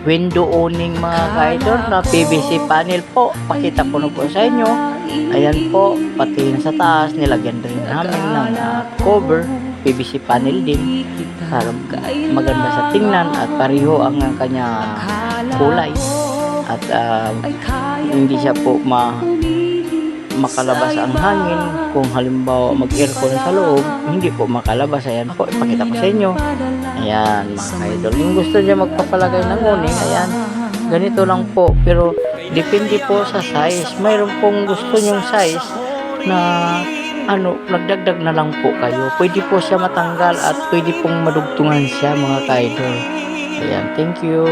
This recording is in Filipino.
window awning mga ka-idol na PVC panel po. Pakita ko na po sa inyo. Ayan po, pati sa taas nilagyan rin namin ng cover, PVC panel din para maganda sa tingnan at pareho ang kanya kulay at hindi siya po makalabas ang hangin. Kung halimbawa mag-aircon sa loob, hindi po makalabas. Ayan po, ipakita ko sa inyo. Ayan mga ka-idol, yung gusto niya magpapalagay ng awning, ayan, ganito lang po, pero depende po sa size. Mayroon pong gusto nyong size na nagdagdag na lang po kayo. Pwede po siya matanggal at pwede pong madugtungan siya mga ka-idol. Ayan, thank you.